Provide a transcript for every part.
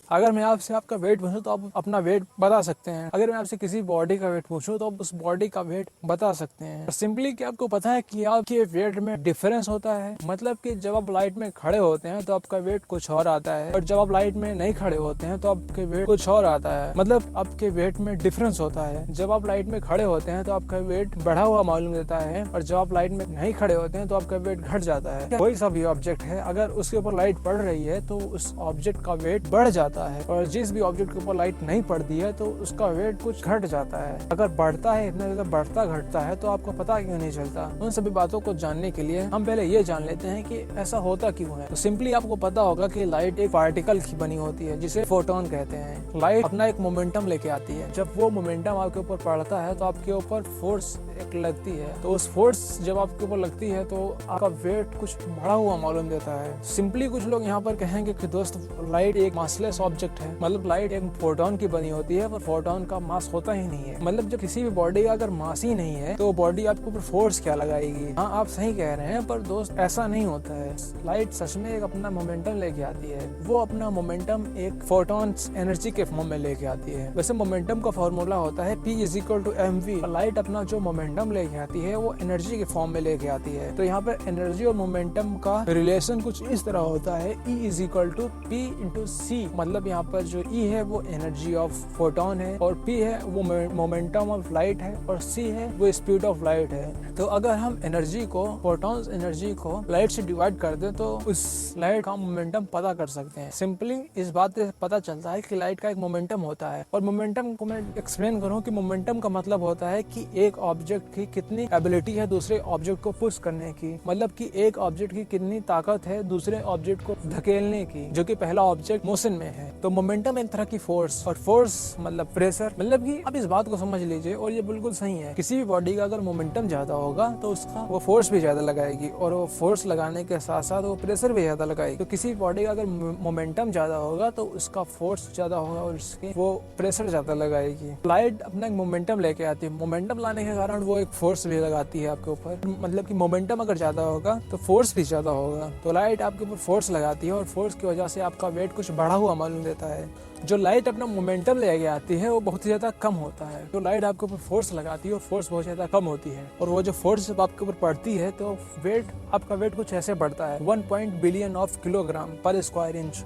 अगर मैं आपसे आपका वेट पूछूं तो आप अपना वेट बता सकते हैं। अगर मैं आपसे किसी बॉडी का वेट पूछूं तो आप उस बॉडी का वेट बता सकते हैं। सिंपली क्या आपको पता है कि आपके वेट में डिफरेंस होता है। मतलब कि जब आप लाइट में खड़े होते हैं तो आपका वेट कुछ और आता है, और जब आप लाइट में नहीं खड़े होते हैं तो आपके वेट कुछ और आता है। मतलब आपके वेट में डिफरेंस होता है। जब आप लाइट में खड़े होते हैं तो आपका वेट बढ़ा हुआ मालूम देता है, और जब आप लाइट में नहीं खड़े होते हैं तो आपका वेट घट जाता है। कोई सा भी ऑब्जेक्ट है, अगर उसके ऊपर लाइट पड़ रही है तो उस ऑब्जेक्ट का वेट बढ़ जाता है, और जिस भी ऑब्जेक्ट के ऊपर लाइट नहीं पड़ती है तो उसका वेट कुछ घट जाता है। अगर बढ़ता है, इतना ज्यादा बढ़ता घटता है तो आपको पता क्यों नहीं चलता? उन सभी बातों को जानने के लिए हम पहले ये जान लेते हैं कि ऐसा होता क्यों है। तो सिंपली आपको पता होगा कि लाइट एक पार्टिकल की बनी होती है जिसे फोटोन कहते हैं। लाइट अपना एक मोमेंटम लेके आती है। जब वो मोमेंटम आपके ऊपर पड़ता है तो आपके ऊपर फोर्स एक लगती है। तो उस फोर्स जब आपके ऊपर लगती है तो आपका वेट कुछ बढ़ा हुआ मालूम देता है। सिंपली कुछ लोग यहाँ पर कहेंगे कि दोस्त लाइट एक मासलेस ऑब्जेक्ट है। मतलब लाइट एक फोटोन की बनी होती है, पर फोटोन का मास होता ही नहीं है। मतलब जब किसी भी बॉडी का अगर मास ही नहीं है तो बॉडी आपके ऊपर फोर्स क्या लगाएगी? हाँ, आप सही कह रहे हैं, पर दोस्त ऐसा नहीं होता है। लाइट सच में एक अपना मोमेंटम लेके आती है। वो अपना मोमेंटम एक फोटोन्स एनर्जी के फॉर्म में लेके आती है। वैसे मोमेंटम का फॉर्मूला होता है P=mv। लाइट अपना जो मोमेंटम लेके आती है वो एनर्जी के फॉर्म में लेके आती है। तो यहाँ पे एनर्जी और मोमेंटम का रिलेशन कुछ इस तरह होता है, E=P×c। मतलब यहाँ पर जो E है वो एनर्जी ऑफ फोटोन है, और P है वो मोमेंटम ऑफ लाइट है, और C है वो स्पीड ऑफ लाइट है। तो अगर हम एनर्जी को, फोटोन्स एनर्जी को लाइट से डिवाइड कर दे तो उस लाइट का मोमेंटम पता कर सकते हैं। सिंपली इस बात से पता चलता है कि लाइट का एक मोमेंटम होता है। और मोमेंटम को मैं एक्सप्लेन करूँ कि मोमेंटम का मतलब होता है कि एक ऑब्जेक्ट की कितनी एबिलिटी है दूसरे ऑब्जेक्ट को पुश करने की। मतलब कि एक ऑब्जेक्ट की कितनी ताकत है दूसरे ऑब्जेक्ट को धकेलने की, जो कि पहला ऑब्जेक्ट मोशन में है। तो मोमेंटम एक तरह की फोर्स, और फोर्स मतलब प्रेशर। मतलब कि अब इस बात को समझ लीजिए, और ये बिल्कुल सही है। किसी भी बॉडी का अगर मोमेंटम ज्यादा होगा तो उसका वो फोर्स भी ज्यादा लगाएगी, और वो फोर्स लगाने के साथ साथ वो प्रेशर भी ज्यादा लगाएगी। तो किसी बॉडी का अगर मोमेंटम ज्यादा होगा तो उसका फोर्स ज्यादा होगा और उसके वो प्रेशर ज्यादा लगाएगी। लाइट अपना एक मोमेंटम लेके आती है। मोमेंटम लाने के कारण वो एक फोर्स भी लगाती है आपके ऊपर। मतलब कि मोमेंटम अगर ज्यादा होगा तो फोर्स भी ज्यादा होगा। तो लाइट आपके ऊपर फोर्स लगाती है, और फोर्स की वजह से आपका वेट कुछ बढ़ा हुआ मालूम देता है। जो लाइट अपना मोमेंटम लेके आती है वो बहुत ही ज्यादा कम होता है। तो लाइट आपके ऊपर फोर्स लगाती है और फोर्स बहुत ज्यादा कम होती है, और वो जो फोर्स जब आपके ऊपर पड़ती है तो वेट, आपका वेट कुछ ऐसे बढ़ता है 1 बिलियन ऑफ किलोग्राम पर स्क्वायर इंच।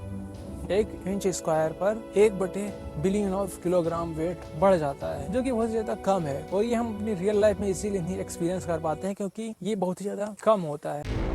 1 इंच स्क्वायर पर 1/बिलियन ऑफ किलोग्राम वेट बढ़ जाता है, जो कि बहुत ज्यादा कम है। और ये हम अपनी रियल लाइफ में इसीलिए नहीं एक्सपीरियंस कर पाते हैं क्योंकि ये बहुत ही ज्यादा कम होता है।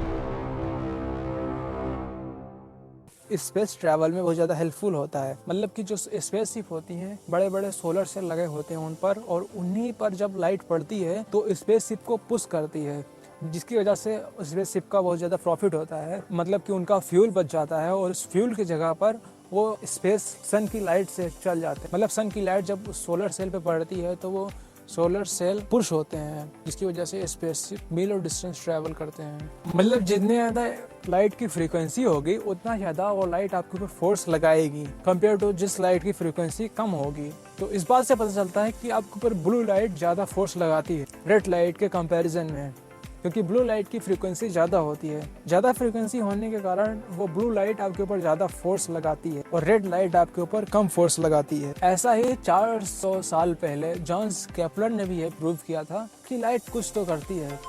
स्पेस ट्रैवल में बहुत ज़्यादा हेल्पफुल होता है। मतलब कि जो स्पेसशिप होती हैं, बड़े बड़े सोलर सेल लगे होते हैं उन पर, और उन्हीं पर जब लाइट पड़ती है तो स्पेसशिप को पुश करती है, जिसकी वजह से स्पेसशिप का बहुत ज़्यादा प्रॉफिट होता है। मतलब कि उनका फ्यूल बच जाता है, और उस फ्यूल की जगह पर वो स्पेस सन की लाइट से चल जाते हैं। मतलब सन की लाइट जब सोलर सेल पे पड़ती है तो वो सोलर सेल पुश होते हैं, जिसकी वजह से स्पेसशिप मील और डिस्टेंस ट्रैवल करते हैं। मतलब जितने ज़्यादा लाइट की फ्रीक्वेंसी होगी उतना ज़्यादा वो लाइट आपके ऊपर फोर्स लगाएगी, कंपेयर टू जिस लाइट की फ्रीक्वेंसी कम होगी। तो इस बात से पता चलता है कि आपके ऊपर ब्लू लाइट ज़्यादा फोर्स लगाती है रेड लाइट के कंपैरिजन में, क्योंकि ब्लू लाइट की फ्रीक्वेंसी ज़्यादा होती है। ज़्यादा फ्रीक्वेंसी होने के कारण वो ब्लू लाइट आपके ऊपर ज़्यादा फोर्स लगाती है, और रेड लाइट आपके ऊपर कम फोर्स लगाती है। ऐसा ही 400 साल पहले जॉन्स केपलर ने भी ये प्रूव किया था कि लाइट कुछ तो करती है।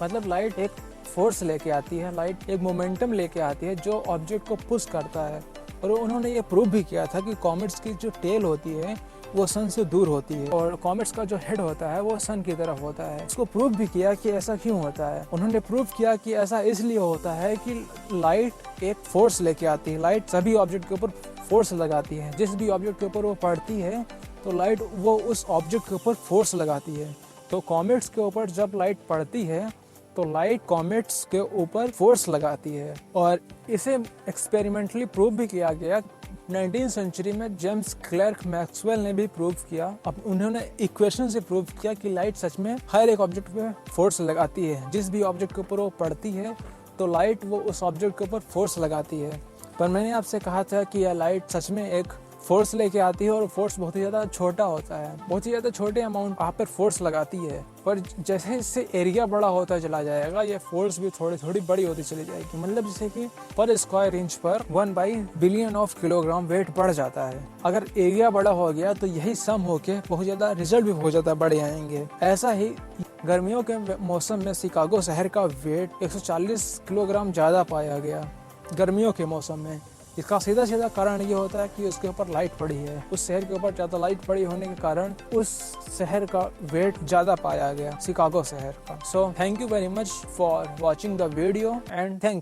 मतलब लाइट एक फोर्स लेके आती है, लाइट एक मोमेंटम लेके आती है जो ऑब्जेक्ट को पुश करता है। और उन्होंने ये प्रूव भी किया था कि कॉमेट्स की जो टेल होती है वो सन से दूर होती है, और कॉमेट्स का जो हेड होता है वो सन की तरफ होता है। इसको प्रूव भी किया कि ऐसा क्यों होता है। उन्होंने प्रूव किया कि ऐसा इसलिए होता है कि लाइट एक फोर्स लेके आती है। लाइट सभी ऑब्जेक्ट के ऊपर फोर्स लगाती है। जिस भी ऑब्जेक्ट के ऊपर वो पड़ती है तो लाइट वो उस ऑब्जेक्ट के ऊपर फोर्स लगाती है। तो कॉमेट्स के ऊपर जब लाइट पड़ती है तो लाइट कॉमेट्स के ऊपर फोर्स लगाती है, और इसे एक्सपेरिमेंटली प्रूव भी किया गया। 19वीं सेंचुरी में जेम्स क्लर्क मैक्सवेल ने भी प्रूव किया। अब उन्होंने इक्वेशन से प्रूव किया कि लाइट सच में हर एक ऑब्जेक्ट पे फोर्स लगाती है। जिस भी ऑब्जेक्ट के ऊपर वो पड़ती है तो लाइट वो उस ऑब्जेक्ट के ऊपर फोर्स लगाती है। पर मैंने आपसे कहा था कि यह लाइट सच में एक फोर्स लेके आती है और फोर्स बहुत ही ज्यादा छोटा होता है, बहुत ही ज्यादा छोटे अमाउंट वहाँ पर फोर्स लगाती है। पर जैसे जैसे एरिया बड़ा होता चला जाएगा ये फोर्स भी थोड़ी थोड़ी बड़ी होती चली जाएगी। मतलब जैसे कि पर स्क्वायर इंच पर 1/बिलियन ऑफ किलोग्राम वेट बढ़ जाता है। अगर एरिया बड़ा हो गया तो यही सम होके बहुत ज्यादा रिजल्ट भी बहुत ज्यादा बड़े आएंगे। ऐसा ही गर्मियों के मौसम में शिकागो शहर का वेट 140 किलोग्राम ज्यादा पाया गया गर्मियों के मौसम में। इसका सीधा सीधा कारण ये होता है कि उसके ऊपर लाइट पड़ी है, उस शहर के ऊपर ज्यादा लाइट पड़ी होने के कारण उस शहर का वेट ज्यादा पाया गया, शिकागो शहर का। So thank you very much for watching the video and thank you.